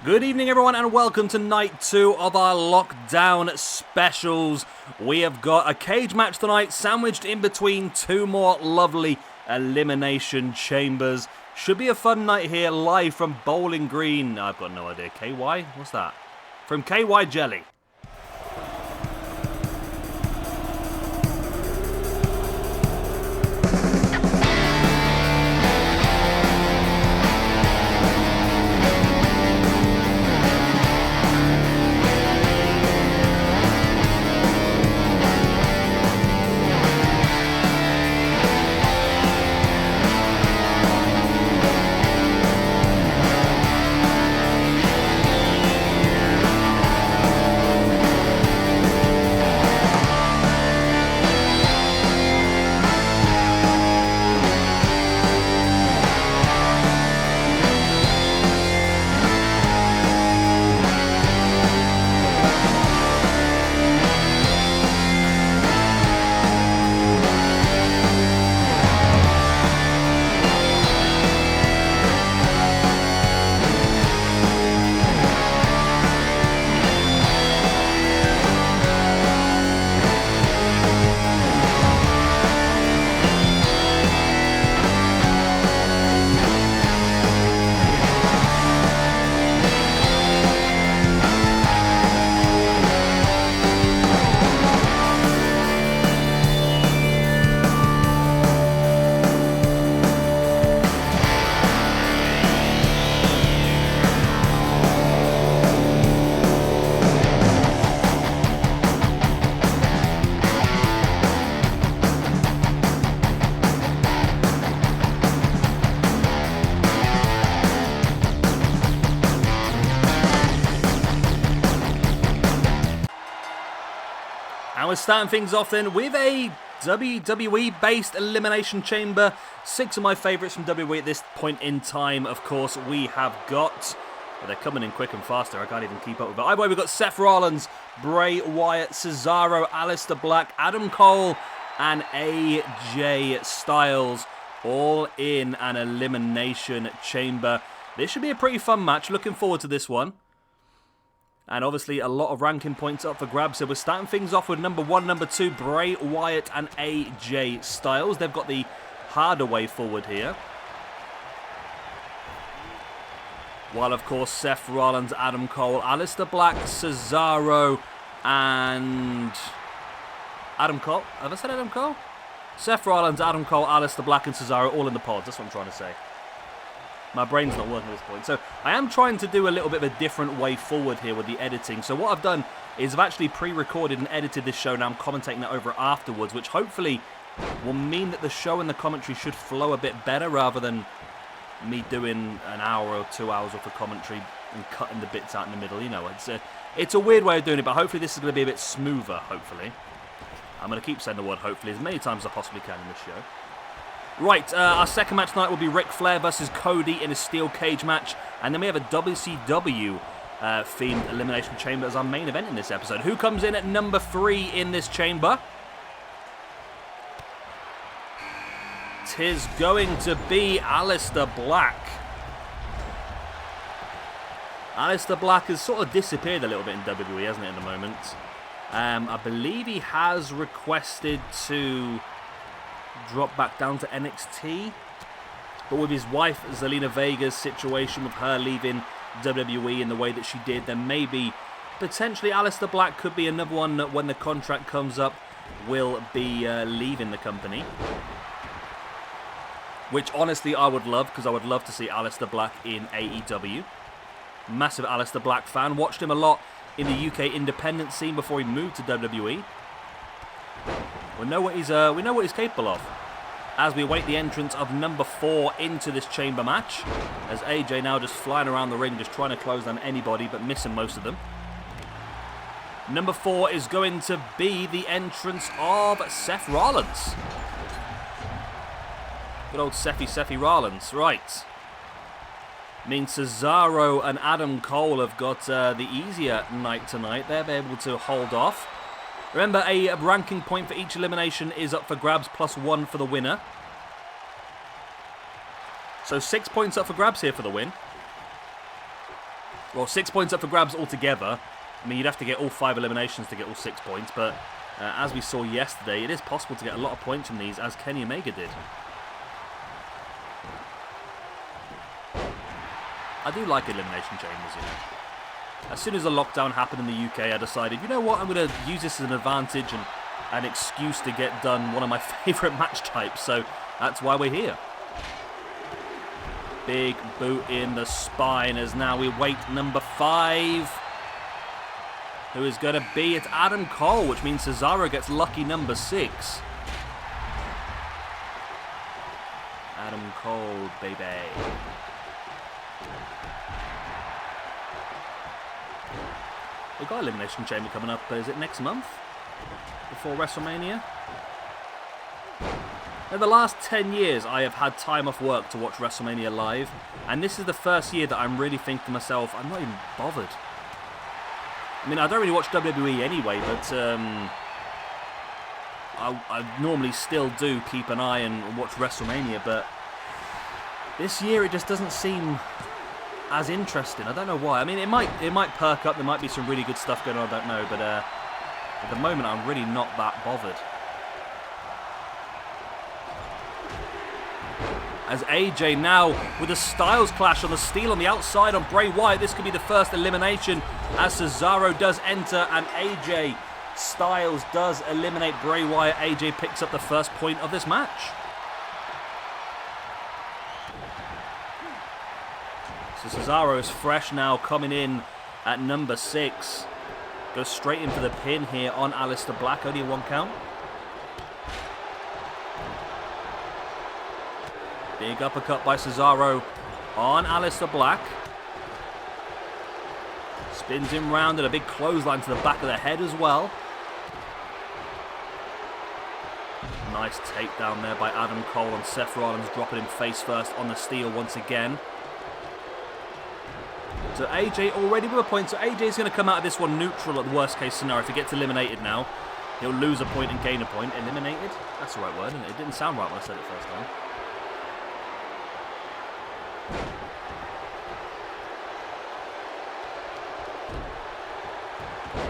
Good evening, everyone, and welcome to night 2 of our lockdown specials. We have got a cage match tonight, sandwiched in between two more lovely Elimination Chambers. Should be a fun night here, live from Bowling Green. I've got no idea. KY? What's that? From KY Jelly. And we're starting things off then with a WWE-based Elimination Chamber. 6 of my favourites from WWE at this point in time, of course, we have got. But they're coming in quick and faster, I can't even keep up with it. Either way, we've got Seth Rollins, Bray, Wyatt, Cesaro, Aleister Black, Adam Cole, and AJ Styles, all in an Elimination Chamber. This should be a pretty fun match. Looking forward to this one. And obviously a lot of ranking points up for grabs. So we're starting things off with number 1, number 2, Bray Wyatt and AJ Styles. They've got the harder way forward here. While, of course, Seth Rollins, Adam Cole, Aleister Black, Cesaro, and Adam Cole. Have I said Adam Cole? Seth Rollins, Adam Cole, Aleister Black, and Cesaro all in the pods. That's what I'm trying to say. My brain's not working at this point. So I am trying to do a little bit of a different way forward here with the editing. So what I've done is I've actually pre-recorded and edited this show. Now I'm commentating that over afterwards, which hopefully will mean that the show and the commentary should flow a bit better rather than me doing an hour or 2 hours worth of commentary and cutting the bits out in the middle. You know, it's a weird way of doing it, but hopefully this is going to be a bit smoother, hopefully. I'm going to keep saying the word hopefully as many times as I possibly can in this show. Right, our second match tonight will be Ric Flair versus Cody in a steel cage match. And then we have a WCW themed Elimination Chamber as our main event in this episode. Who comes in at number 3 in this chamber? Tis going to be Aleister Black. Aleister Black has sort of disappeared a little bit in WWE, hasn't it, at the moment? I believe he has requested to drop back down to NXT, but with his wife Zelina Vega's situation with her leaving WWE in the way that she did, then maybe potentially Aleister Black could be another one that when the contract comes up will be leaving the company, which honestly I would love, because I would love to see Aleister Black in AEW. Massive Aleister Black fan, watched him a lot in the UK independent scene before he moved to WWE. We know what he's capable of. As we await the entrance of number 4 into this chamber match, as AJ now just flying around the ring, just trying to close down anybody, but missing most of them. Number 4 is going to be the entrance of Seth Rollins. Good old Sethy Rollins, right. Means Cesaro and Adam Cole have got the easier night tonight. They'll be able to hold off. Remember, a ranking point for each elimination is up for grabs, +1 for the winner. So 6 points up for grabs here for the win. Well, 6 points up for grabs altogether. I mean, you'd have to get all 5 eliminations to get all 6 points, but as we saw yesterday, it is possible to get a lot of points from these, as Kenny Omega did. I do like Elimination Chambers, you know. As soon as the lockdown happened in the UK, I decided, you know what, I'm going to use this as an advantage and an excuse to get done one of my favourite match types, so that's why we're here. Big boot in the spine as now we wait number 5. Who is going to be? It's Adam Cole, which means Cesaro gets lucky number 6. Adam Cole, baby. We've got Elimination Chamber coming up, is it next month? Before WrestleMania? In the last 10 years, I have had time off work to watch WrestleMania live, and this is the first year that I'm really thinking to myself, I'm not even bothered. I mean, I don't really watch WWE anyway, but I normally still do keep an eye and watch WrestleMania, but this year it just doesn't seem as interesting. I don't know why. I mean, it might perk up, there might be some really good stuff going on, I don't know, but at the moment I'm really not that bothered. As AJ now with a Styles clash on the steel on the outside on Bray Wyatt. This could be the first elimination as Cesaro does enter and AJ Styles does eliminate Bray Wyatt. AJ picks up the first point of this match. So Cesaro is fresh now, coming in at number 6. Goes straight in for the pin here on Aleister Black, only a 1 count. Big uppercut by Cesaro on Aleister Black. Spins him round and a big clothesline to the back of the head as well. Nice takedown there by Adam Cole on Seth Rollins, dropping him face first on the steel once again. So AJ already with a point. So AJ's going to come out of this one neutral at the worst case scenario. If he gets eliminated now, he'll lose a point and gain a point. Eliminated? That's the right word, isn't it? It didn't sound right when I said it first time.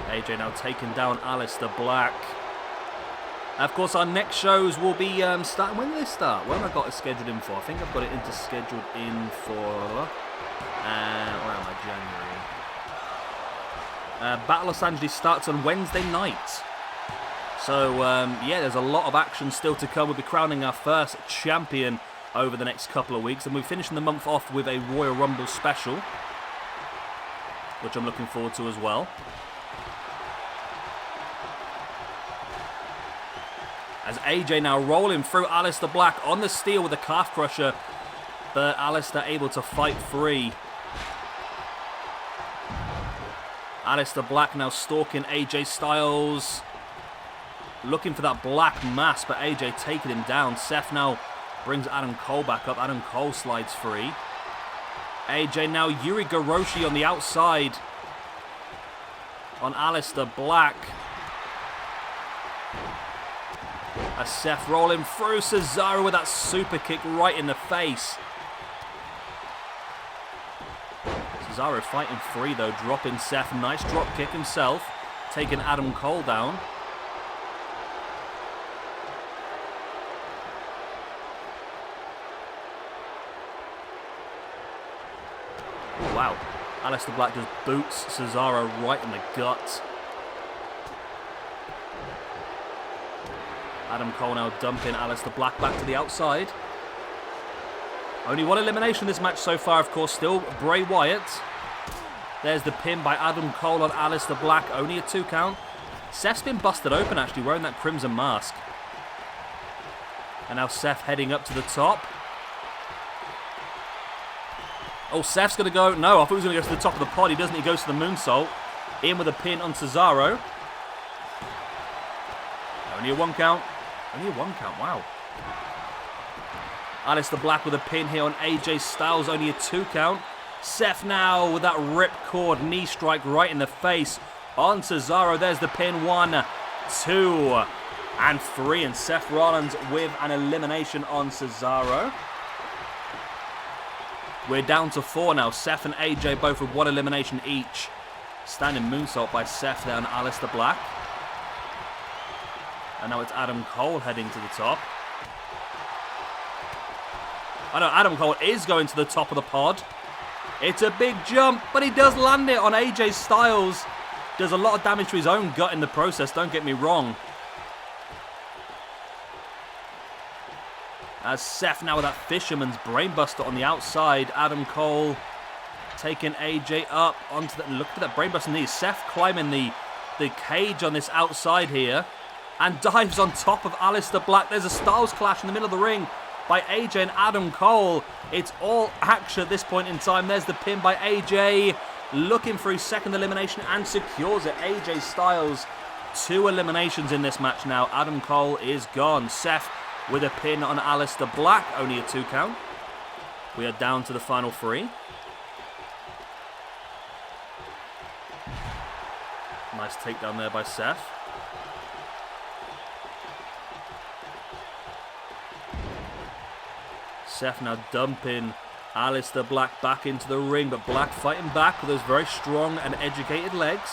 AJ now taking down Aleister Black. Of course, our next shows will be starting. When do they start? When have I got it scheduled in for? I think I've got it scheduled in for. Where am I? January. Battle Los Angeles starts on Wednesday night. So yeah, there's a lot of action still to come. We'll be crowning our first champion over the next couple of weeks, and we're finishing the month off with a Royal Rumble special, which I'm looking forward to as well. As AJ now rolling through Aleister Black on the steel with a calf crusher, but Aleister able to fight free. Aleister Black now stalking AJ Styles, looking for that black mass, but AJ taking him down. Seth now brings Adam Cole back up. Adam Cole slides free. AJ now Yuri Goroshi on the outside on Aleister Black. As Seth rolling through Cesaro with that super kick right in the face. Cesaro fighting free though, dropping Seth. Nice drop kick himself, taking Adam Cole down. Oh, wow. Aleister Black just boots Cesaro right in the gut. Adam Cole now dumping Aleister Black back to the outside. Only 1 elimination this match so far, of course, still Bray Wyatt. There's the pin by Adam Cole on Aleister Black, only a 2 count. Seth's been busted open, actually, wearing that crimson mask. And now Seth heading up to the top. Oh, Seth's going to go. No, I thought he was going to go to the top of the pod. He doesn't. He goes to the moonsault. In with a pin on Cesaro. Only a 1 count. Only a 1 count, wow. Aleister Black with a pin here on AJ Styles, only a 2 count. Seth now with that ripcord knee strike right in the face on Cesaro. There's the pin, 1, 2, and 3. And Seth Rollins with an elimination on Cesaro. We're down to 4 now. Seth and AJ both with 1 elimination each. Standing moonsault by Seth there on Aleister Black. And now it's Adam Cole heading to the top. I know Adam Cole is going to the top of the pod. It's a big jump, but he does land it on AJ Styles. Does a lot of damage to his own gut in the process, don't get me wrong. As Seth now with that fisherman's brainbuster on the outside. Adam Cole taking AJ up onto the... Look at that brainbuster knee. Seth climbing the cage on this outside here. And dives on top of Aleister Black. There's a Styles clash in the middle of the ring by AJ and Adam Cole. It's all action at this point in time. There's the pin by AJ. Looking for his second elimination and secures it. AJ Styles, 2 eliminations in this match now. Adam Cole is gone. Seth with a pin on Aleister Black. Only a 2 count. We are down to the final 3. Nice takedown there by Seth. Seth now dumping Aleister Black back into the ring, but Black fighting back with those very strong and educated legs.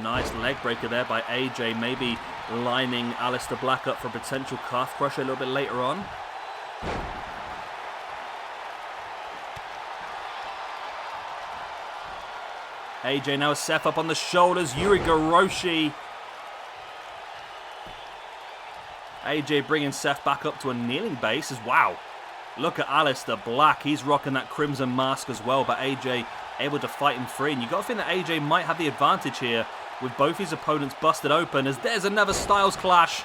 Nice leg breaker there by AJ, maybe lining Aleister Black up for a potential calf crusher a little bit later on. AJ now Seth up on the shoulders. Yurigoroshi. AJ bringing Seth back up to a kneeling base. Wow. Look at Aleister Black. He's rocking that crimson mask as well. But AJ able to fight him free. And you got to think that AJ might have the advantage here with both his opponents busted open. As there's another Styles clash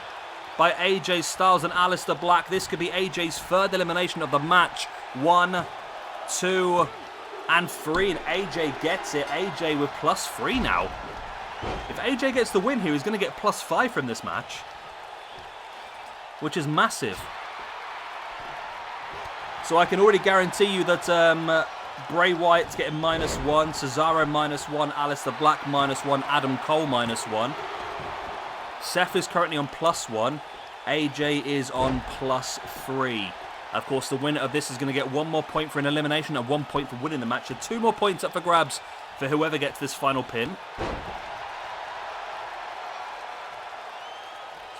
by AJ Styles and Aleister Black. This could be AJ's 3rd elimination of the match. 1, 2... and 3, and AJ gets it. AJ with +3 now. If AJ gets the win here, he's going to get +5 from this match, which is massive. So I can already guarantee you that Bray Wyatt's getting -1, Cesaro -1, Aleister Black -1, Adam Cole -1. Seth is currently on +1. AJ is on +3. Of course, the winner of this is going to get 1 more point for an elimination and 1 point for winning the match. And 2 more points up for grabs for whoever gets this final pin. So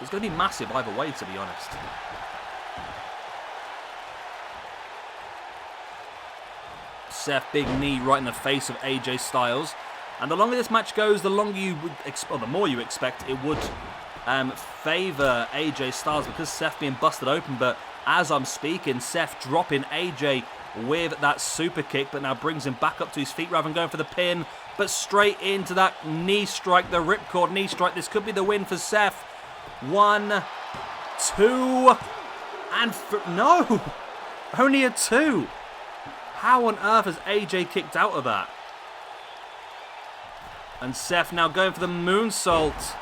it's going to be massive either way, to be honest. Seth, big knee right in the face of AJ Styles. And the longer this match goes, the longer you would the more you expect it would favour AJ Styles because Seth being busted open. But as I'm speaking, Seth dropping AJ with that super kick, but now brings him back up to his feet rather than going for the pin, but straight into that knee strike, the ripcord knee strike. This could be the win for Seth. 1, 2, and no! Only a 2. How on earth has AJ kicked out of that? And Seth now going for the moonsault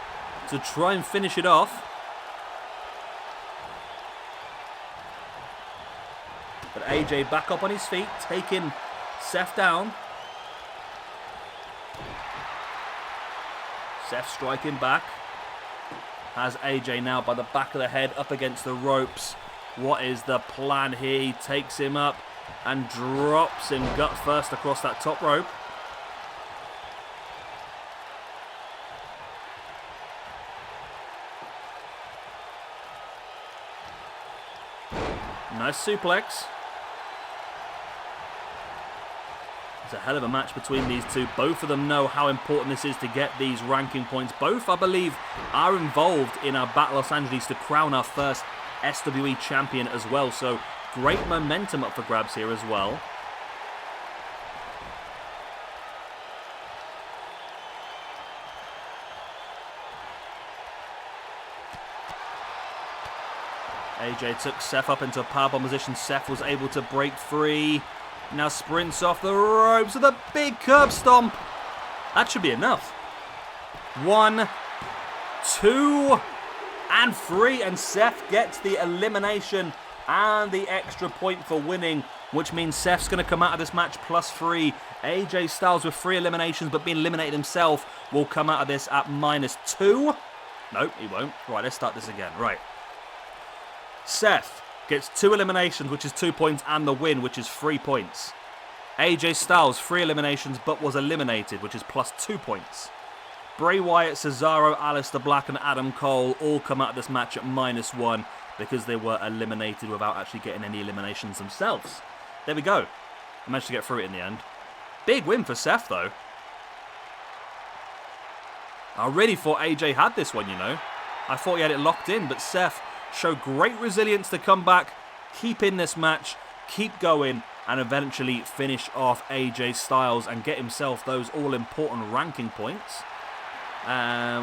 to try and finish it off. But AJ back up on his feet, taking Seth down. Seth striking back. Has AJ now by the back of the head up against the ropes. What is the plan here? He takes him up and drops him gut first across that top rope. Nice suplex. It's a hell of a match between these two. Both of them know how important this is to get these ranking points. Both, I believe, are involved in our Battle Los Angeles to crown our first SWE champion as well. So great momentum up for grabs here as well. AJ took Seth up into a powerbomb position. Seth was able to break free. Now sprints off the ropes with a big curb stomp. That should be enough. 1, 2, and 3. And Seth gets the elimination and the extra point for winning which means Seth's going to come out of this match +3. AJ Styles with 3 eliminations, but being eliminated himself, will come out of this at -2. Nope, he won't. Right, let's start this again. Right. Seth gets 2 eliminations, which is 2 points, and the win, which is 3 points. AJ Styles, 3 eliminations, but was eliminated, which is +2 points. Bray Wyatt, Cesaro, Aleister Black, and Adam Cole all come out of this match at -1 because they were eliminated without actually getting any eliminations themselves. There we go. I managed to get through it in the end. Big win for Seth, though. I really thought AJ had this one, you know. I thought he had it locked in, but Seth showed great resilience to come back, keep in this match, keep going, and eventually finish off AJ Styles and get himself those all-important ranking points.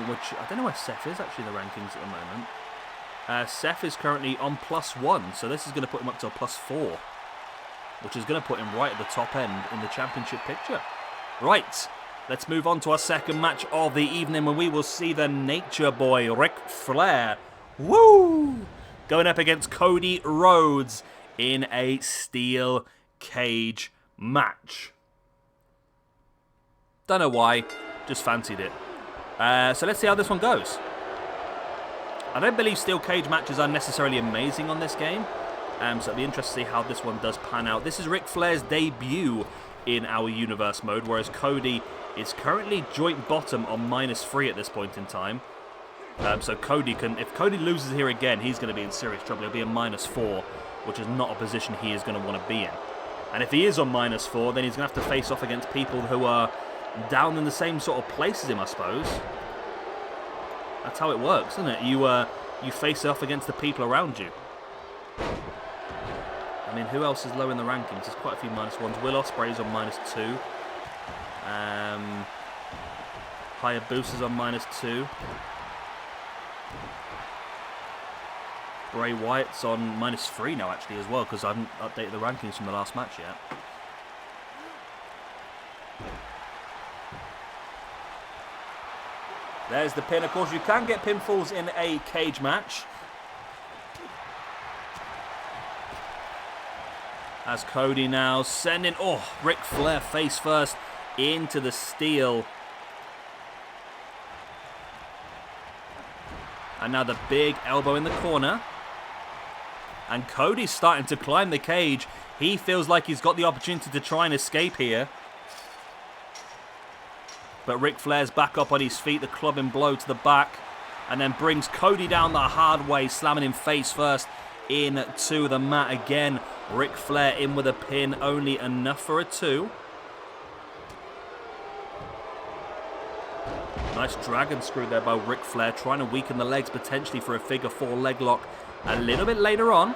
Which, I don't know where Seth is actually in the rankings at the moment. Seth is currently on +1, so this is going to put him up to a +4, which is going to put him right at the top end in the championship picture. Right, let's move on to our second match of the evening, where we will see the Nature Boy, Ric Flair, woo, going up against Cody Rhodes in a steel cage match. Don't know why, just fancied it. So let's see how this one goes. I don't believe steel cage matches are necessarily amazing on this game, so it'll be interesting to see how this one does pan out. This is Ric Flair's debut in our universe mode, whereas Cody is currently joint bottom on -3 at this point in time. So Cody can, if Cody loses here again, he's going to be in serious trouble. He'll be a -4, which is not a position he is going to want to be in. And if he is on -4, then he's going to have to face off against people who are down in the same sort of place as him, I suppose. That's how it works, isn't it? You face off against the people around you. I mean, who else is low in the rankings? There's quite a few -1s. Will Ospreay's on -2. Hayabusa's on -2. Bray Wyatt's on -3 now, actually, as well, because I haven't updated the rankings from the last match yet. There's the pin. Of course, you can get pinfalls in a cage match. As Cody now sending, Ric Flair face first into the steel. And now the big elbow in the corner. And Cody's starting to climb the cage. He feels like he's got the opportunity to try and escape here. But Ric Flair's back up on his feet, the clubbing blow to the back, and then brings Cody down the hard way, slamming him face first into the mat again. Ric Flair in with a pin, only enough for a 2. Nice dragon screw there by Ric Flair, trying to weaken the legs potentially for a figure 4 leg lock a little bit later on.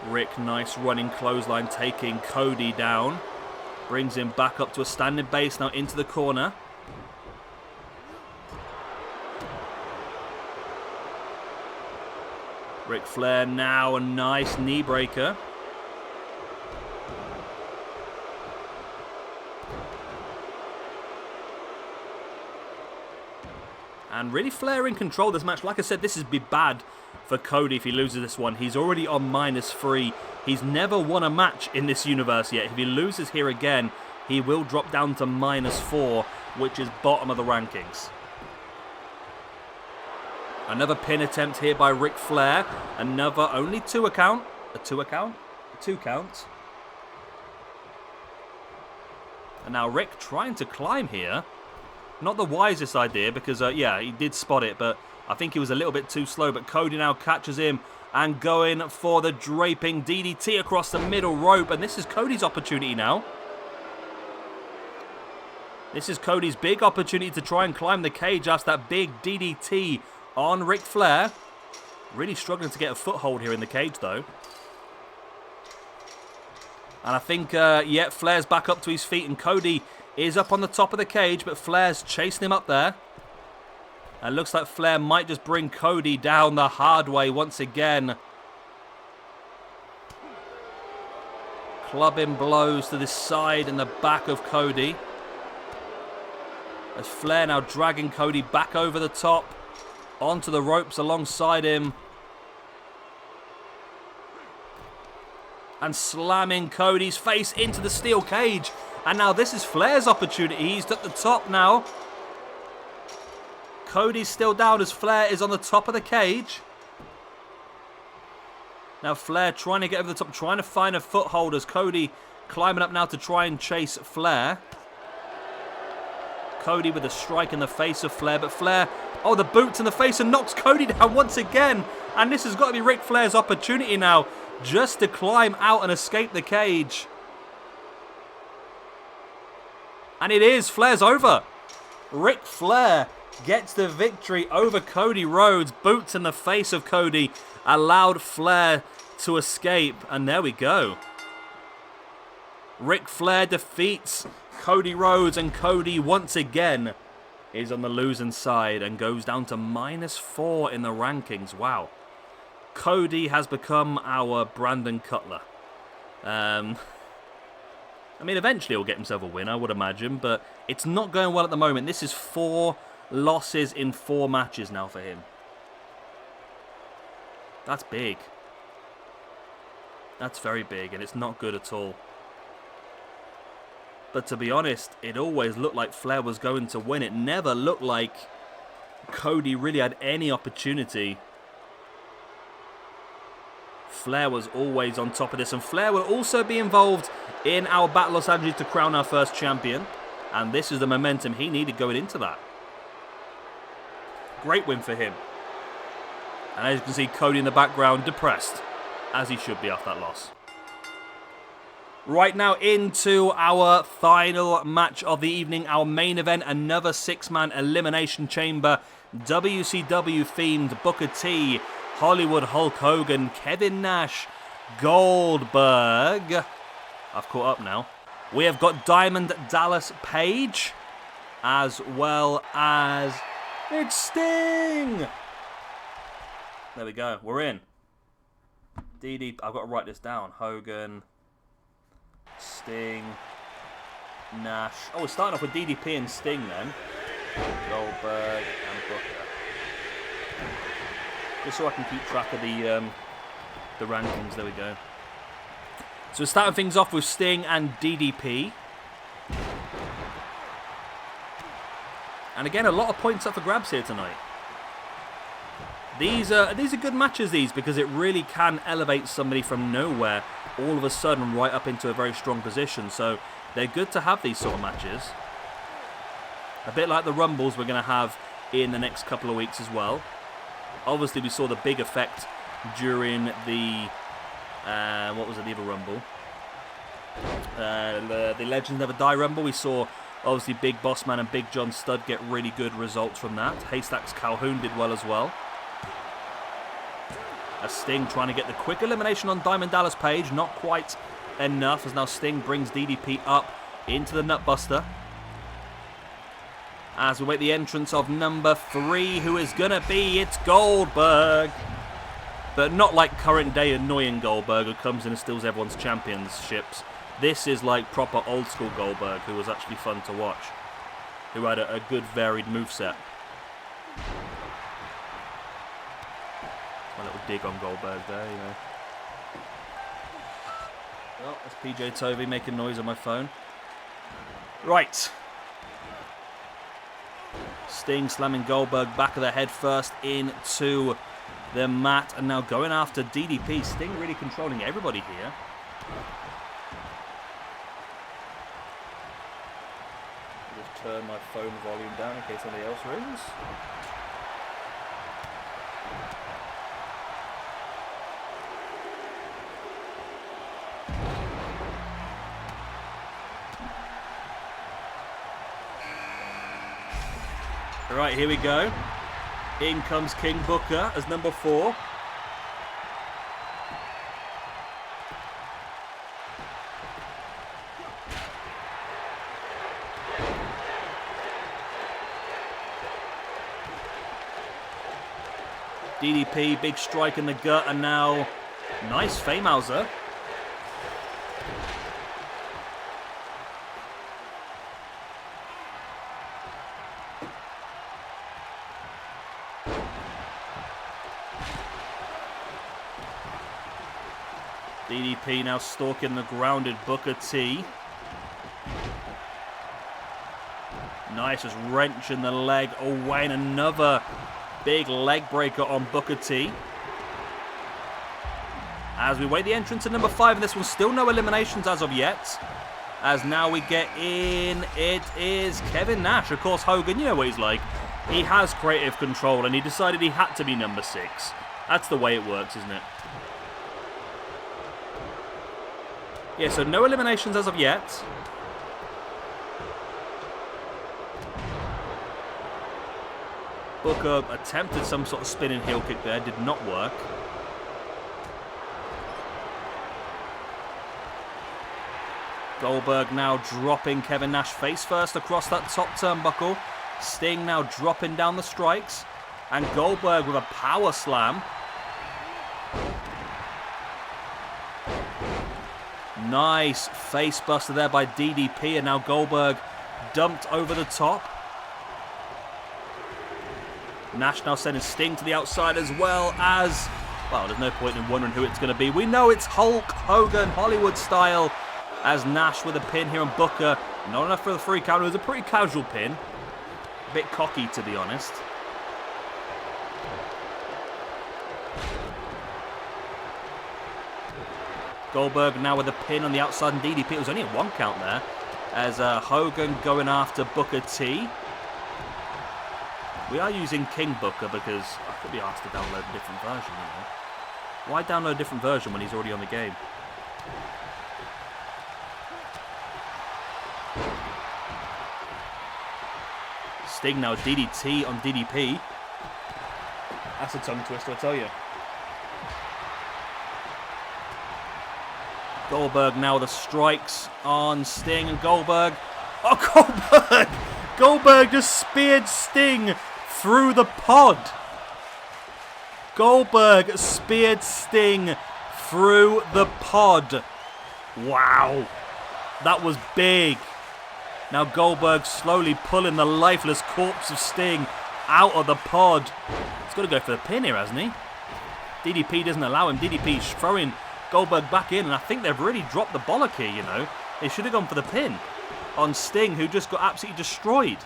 Rick, nice running clothesline, taking Cody down. Brings him back up to a standing base, now into the corner. Ric Flair now, a nice knee breaker. And really Flair in control of this match. Like I said, this would be bad for Cody if he loses this one. He's already on -3. He's never won a match in this universe yet. If he loses here again, he will drop down to -4, which is bottom of the rankings. Another pin attempt here by Ric Flair. Another only 2 count. A 2 count? A 2 count. And now Rick trying to climb here. Not the wisest idea because, yeah, he did spot it, but I think he was a little bit too slow. But Cody now catches him and going for the draping DDT across the middle rope. And this is Cody's opportunity now. This is Cody's big opportunity to try and climb the cage after that big DDT on Ric Flair. Really struggling to get a foothold here in the cage, though. And I think, yeah, Flair's back up to his feet and Cody is up on the top of the cage, but Flair's chasing him up there. And looks like Flair might just bring Cody down the hard way once again. Clubbing blows to the side and the back of Cody. As Flair now dragging Cody back over the top, onto the ropes alongside him. And slamming Cody's face into the steel cage. And now this is Flair's opportunity. He's at the top now. Cody's still down as Flair is on the top of the cage. Now Flair trying to get over the top, trying to find a foothold as Cody climbing up now to try and chase Flair. Cody with a strike in the face of Flair, but Flair, oh, the boots in the face and knocks Cody down once again. And this has got to be Ric Flair's opportunity now, just to climb out and escape the cage. And it is, Flair's over. Ric Flair gets the victory over Cody Rhodes. Boots in the face of Cody allowed Flair to escape. And there we go. Ric Flair defeats Cody Rhodes, and Cody once again is on the losing side and goes down to -4 in the rankings. Wow. Cody has become our Brandon Cutler. I mean, eventually he'll get himself a win, I would imagine, but it's not going well at the moment. This is 4 losses in 4 matches now for him. That's big. That's very big, and it's not good at all. But to be honest, it always looked like Flair was going to win. It never looked like Cody really had any opportunity. Flair was always on top of this, and Flair will also be involved in our Battle Los Angeles to crown our first champion. And this is the momentum he needed going into that. Great win for him. And as you can see, Cody in the background, depressed, as he should be after that loss. Right now into our final match of the evening, our main event, another 6-man Elimination Chamber, WCW themed Booker T, Hollywood Hulk Hogan, Kevin Nash, Goldberg. I've caught up now. We have got Diamond Dallas Page, as well as it's Sting. There we go. We're in. I've got to write this down. Hogan, Sting, Nash. Oh, we're starting off with DDP and Sting then. Goldberg and Booker. Just so I can keep track of the rankings. There we go. So we're starting things off with Sting and DDP. And again, a lot of points up for grabs here tonight. These are good matches, because it really can elevate somebody from nowhere all of a sudden right up into a very strong position. So they're good to have these sort of matches. A bit like the Rumbles we're going to have in the next couple of weeks as well. Obviously, we saw the big effect during the what was it, the other Rumble? The Legends Never Die Rumble. We saw obviously Big Boss Man and Big John Studd get really good results from that. Haystacks Calhoun did well as well. As Sting trying to get the quick elimination on Diamond Dallas Page. Not quite enough, as now Sting brings DDP up into the Nutbuster. As we wait the entrance of number 3, who is going to be, it's Goldberg. But not like current day annoying Goldberg who comes in and steals everyone's championships. This is like proper old school Goldberg, who was actually fun to watch. Who had a good varied moveset. A little dig on Goldberg there, you know. Oh, that's PJ Tovey making noise on my phone. Right. Sting slamming Goldberg back of the head first into the mat. And now going after DDP. Sting really controlling everybody here. Just turn my phone volume down in case somebody else rings. Right, here we go. In comes King Booker as number 4. DDP, big strike in the gut, and now nice Famehauser. DDP now stalking the grounded Booker T. Nice, just wrenching the leg away, and another big leg breaker on Booker T. As we wait the entrance to number 5, and this one's still no eliminations as of yet. As now we get in, it is Kevin Nash. Of course, Hogan, you know what he's like. He has creative control, and he decided he had to be number 6. That's the way it works, isn't it? Yeah, so no eliminations as of yet. Booker attempted some sort of spinning heel kick there, did not work. Goldberg now dropping Kevin Nash face first across that top turnbuckle. Sting now dropping down the strikes. And Goldberg with a power slam. Nice face buster there by DDP, and now Goldberg dumped over the top. Nash now sending Sting to the outside as well as... Well, there's no point in wondering who it's going to be. We know it's Hulk Hogan, Hollywood style, as Nash with a pin here on Booker. Not enough for the 3 count. It was a pretty casual pin. A bit cocky, to be honest. Goldberg now with a pin on the outside, and DDP. It was only a 1 count there. As Hogan going after Booker T. We are using King Booker because I could be asked to download a different version, you know. Why download a different version when he's already on the game? Sting now DDT on DDP. That's a tongue twister, I tell you. Goldberg now with the strikes on Sting, and Goldberg. Oh, Goldberg! Goldberg just speared Sting through the pod. Goldberg speared Sting through the pod. Wow. That was big. Now Goldberg slowly pulling the lifeless corpse of Sting out of the pod. He's got to go for the pin here, hasn't he? DDP doesn't allow him. DDP's throwing Goldberg back in, and I think they've really dropped the bollock here, you know. They should have gone for the pin on Sting, who just got absolutely destroyed.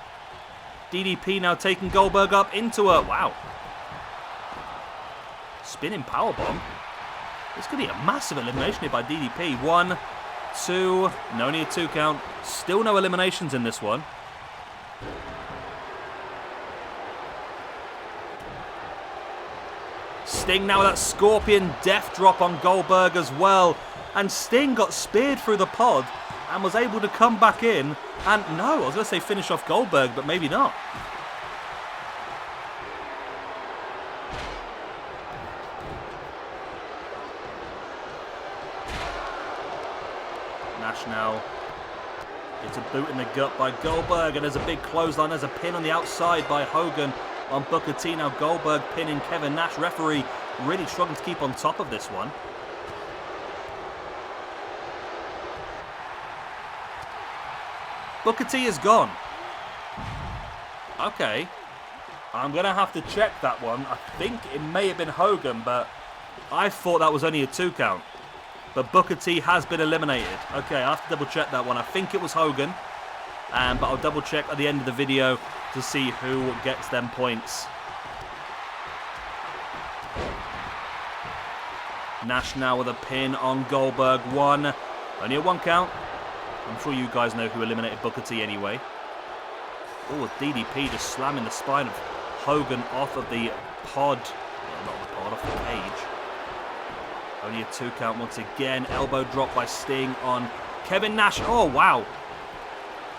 DDP now taking Goldberg up into a... Wow. Spinning powerbomb. This could be a massive elimination here by DDP. 1, 2... No, only a 2 count. Still no eliminations in this one. Sting now with that Scorpion Death Drop on Goldberg as well. And Sting got speared through the pod and was able to come back in. And no, I was going to say finish off Goldberg, but maybe not. Nash now gets a boot in the gut by Goldberg, and there's a big clothesline. There's a pin on the outside by Hogan on Booker T. Now Goldberg pinning Kevin Nash. Referee really struggling to keep on top of this one. Booker T is gone. Okay. I'm going to have to check that one. I think it may have been Hogan, but I thought that was only a 2 count. But Booker T has been eliminated. Okay, I have to double check that one. I think it was Hogan. But I'll double check at the end of the video to see who gets them points. Nash now with a pin on Goldberg. 1. Only a 1 count. I'm sure you guys know who eliminated Booker T anyway. Oh, DDP just slamming the spine of Hogan off of the pod. Well, not the pod, off the cage. Only a 2 count once again. Elbow drop by Sting on Kevin Nash. Oh, wow.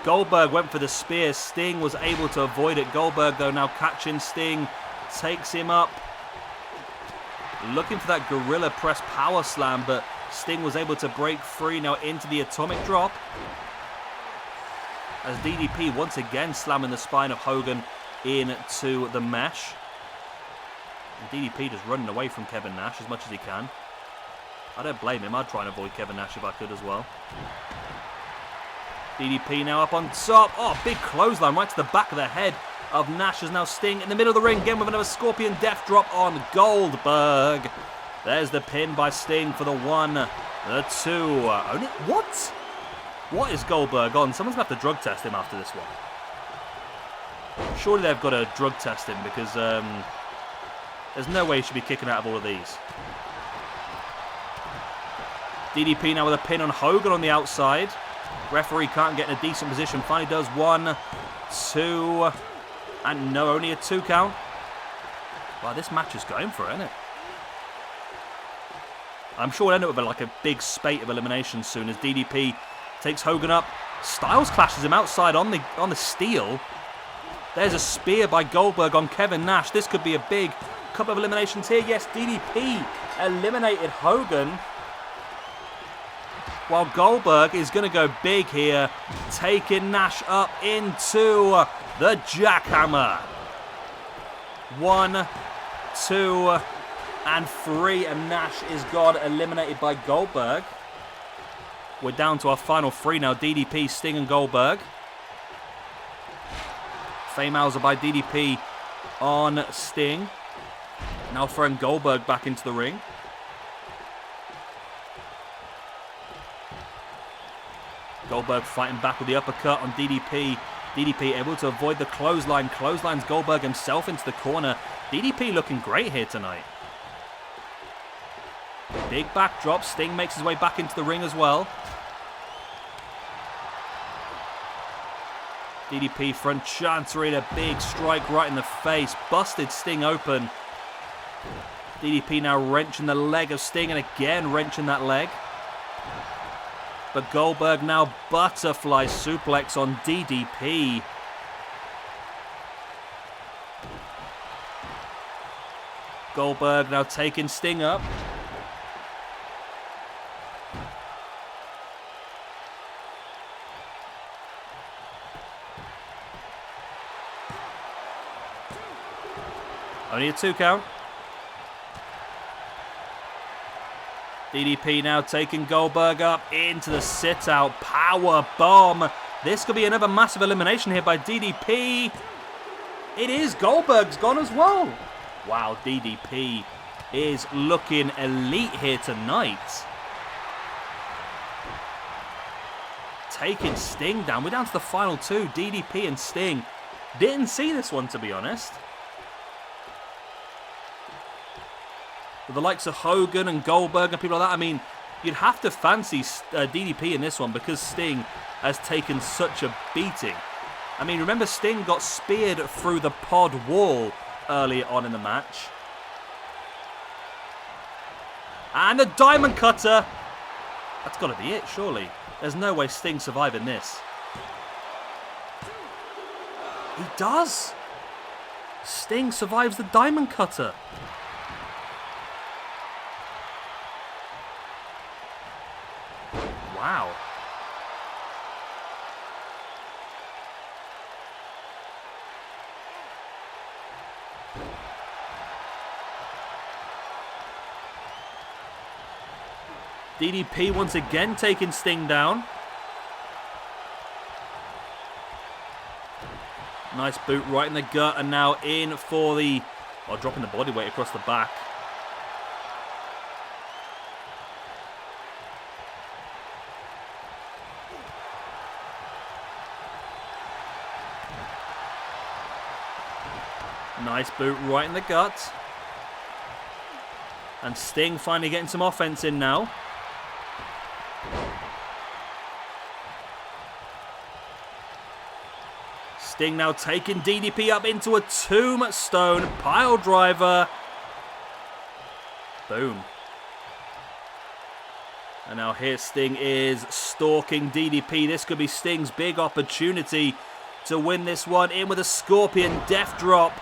Goldberg went for the spear. Sting was able to avoid it. Goldberg, though, now catching Sting. Takes him up. Looking for that gorilla press power slam, but Sting was able to break free now into the atomic drop. As DDP once again slamming the spine of Hogan into the mesh. And DDP just running away from Kevin Nash as much as he can. I don't blame him. I'd try and avoid Kevin Nash if I could as well. DDP now up on top. Oh, big clothesline right to the back of the head of Nash. As now Sting in the middle of the ring again with another Scorpion Death Drop on Goldberg. There's the pin by Sting for the 1, The 2. Only what? What is Goldberg on? Someone's going to have to drug test him after this one. Surely they've got to drug test him because there's no way he should be kicking out of all of these. DDP now with a pin on Hogan on the outside. Referee can't get in a decent position. Finally does. 1, 2, and no, only a 2 count. Wow, this match is going for it, isn't it? I'm sure we'll end up with like a big spate of eliminations soon as DDP takes Hogan up. Styles clashes him outside on the steel. There's a spear by Goldberg on Kevin Nash. This could be a big couple of eliminations here. Yes, DDP eliminated Hogan. While Goldberg is going to go big here, taking Nash up into the jackhammer. 1, 2, and 3, and Nash is gone, eliminated by Goldberg. We're down to our final 3 now, DDP, Sting, and Goldberg. Fame Hauser by DDP on Sting. Now throwing Goldberg back into the ring. Goldberg fighting back with the uppercut on DDP. DDP able to avoid the clothesline. Clotheslines Goldberg himself into the corner. DDP looking great here tonight. Big backdrop. Sting makes his way back into the ring as well. DDP front chancery, a big strike right in the face. Busted Sting open. DDP now wrenching the leg of Sting and again wrenching that leg. But Goldberg now butterfly suplex on DDP. Goldberg now taking Sting up. Only a 2 count. DDP now taking Goldberg up into the sit-out. Power bomb. This could be another massive elimination here by DDP. It is. Goldberg's gone as well. Wow, DDP is looking elite here tonight. Taking Sting down. We're down to the final 2. DDP and Sting. Didn't see this one, to be honest. With the likes of Hogan and Goldberg and people like that, I mean, you'd have to fancy DDP in this one because Sting has taken such a beating. I mean, remember Sting got speared through the pod wall earlier on in the match. And the diamond cutter. That's got to be it, surely. There's no way Sting's surviving this. He does. Sting survives the diamond cutter. Wow. DDP once again taking Sting down. Nice boot right in the gut and now in for the... Oh, dropping the body weight across the back. Nice boot right in the gut. And Sting finally getting some offense in now. Sting now taking DDP up into a tombstone pile driver. Boom. And now here Sting is stalking DDP. This could be Sting's big opportunity to win this one. In with a Scorpion Death Drop.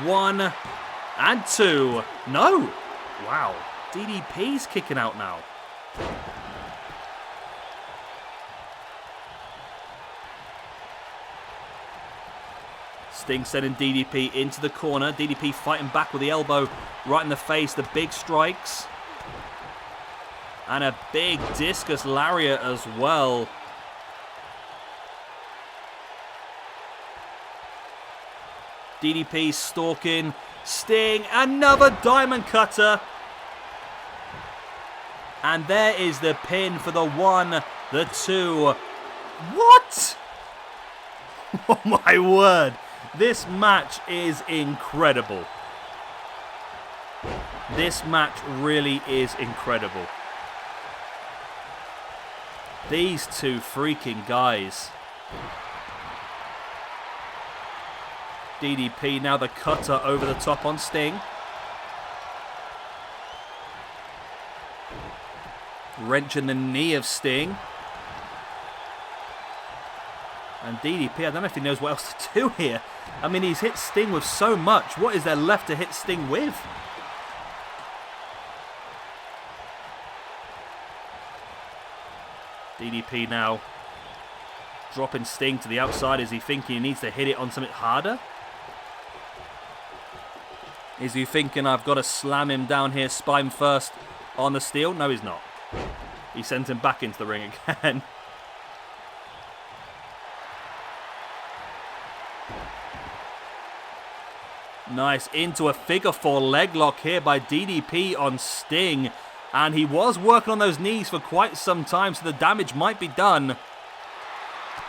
1 and 2. No. Wow. DDP's kicking out now. Sting sending DDP into the corner. DDP fighting back with the elbow right in the face. The big strikes. And a big discus lariat as well. DDP stalking Sting. Another diamond cutter. And there is the pin for the 1, the 2. What? Oh my word. This match is incredible. This match really is incredible. These two freaking guys. DDP now the cutter over the top on Sting. Wrenching the knee of Sting. And DDP, I don't know if he knows what else to do here. I mean, he's hit Sting with so much. What is there left to hit Sting with? DDP now dropping Sting to the outside. Is he thinking he needs to hit it on something harder? Is he thinking I've got to slam him down here spine first on the steel? No, he's not. He sent him back into the ring again. Nice, into a figure 4 leg lock here by DDP on Sting. And he was working on those knees for quite some time, so the damage might be done.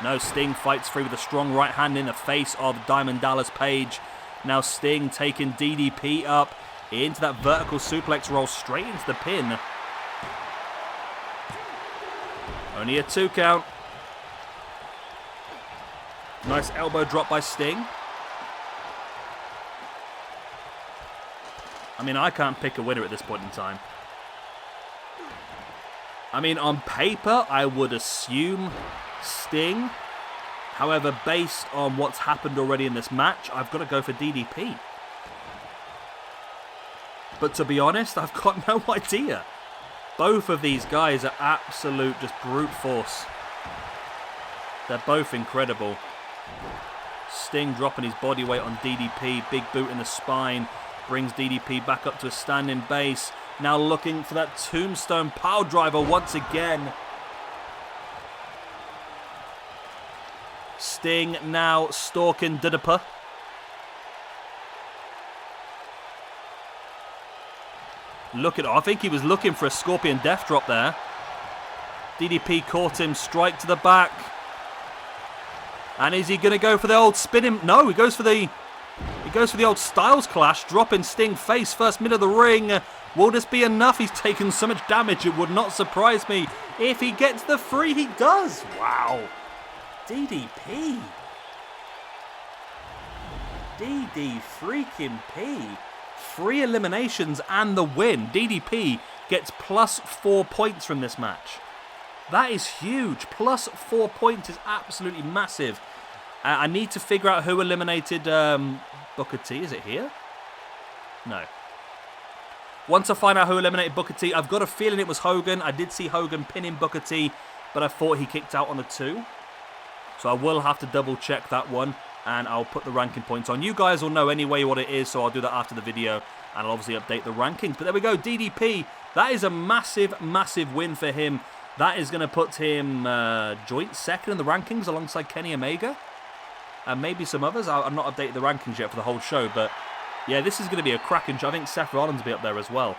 No, Sting fights free with a strong right hand in the face of Diamond Dallas Page. Now Sting taking DDP up into that vertical suplex roll straight into the pin. Only a 2 count. Nice elbow drop by Sting. I mean, I can't pick a winner at this point in time. I mean, on paper, I would assume Sting. However, based on what's happened already in this match, I've got to go for DDP. But to be honest, I've got no idea. Both of these guys are absolute just brute force. They're both incredible. Sting dropping his body weight on DDP. Big boot in the spine. Brings DDP back up to a standing base. Now looking for that tombstone pile driver once again. Sting now stalking DDP. Look at it. I think he was looking for a Scorpion Death Drop there. DDP caught him. Strike to the back. And is he going to go for the old spin him? No, he goes for the old Styles Clash. Dropping Sting face first mid of the ring. Will this be enough? He's taken so much damage, it would not surprise me if he gets the 3. He does. Wow. DDP. DD freaking P. 3 eliminations and the win. DDP gets plus 4 points from this match. That is huge. Plus 4 points is absolutely massive. I need to figure out who eliminated Booker T. Is it here? No. Once I find out who eliminated Booker T, I've got a feeling it was Hogan. I did see Hogan pinning Booker T, but I thought he kicked out on the 2. So I will have to double check that one, and I'll put the ranking points on. You guys will know anyway what it is, so I'll do that after the video, and I'll obviously update the rankings. But there we go, DDP. That is a massive, massive win for him. That is going to put him joint second in the rankings alongside Kenny Omega. And maybe some others. I've not updated the rankings yet for the whole show, but yeah, this is going to be a cracking show. I think Seth Rollins will be up there as well.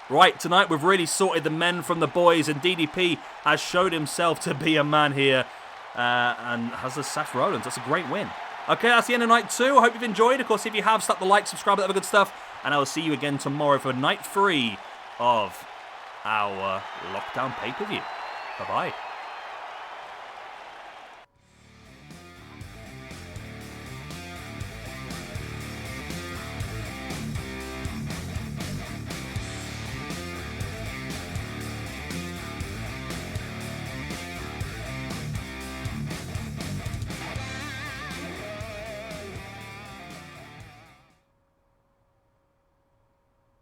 Right, tonight we've really sorted the men from the boys, and DDP has showed himself to be a man here, and has the Seth Rollins. That's a great win. Okay, that's the end of night 2. I hope you've enjoyed. Of course, if you have, slap the like, subscribe, that other good stuff, and I will see you again tomorrow for night 3 of our lockdown pay-per-view. Bye-bye.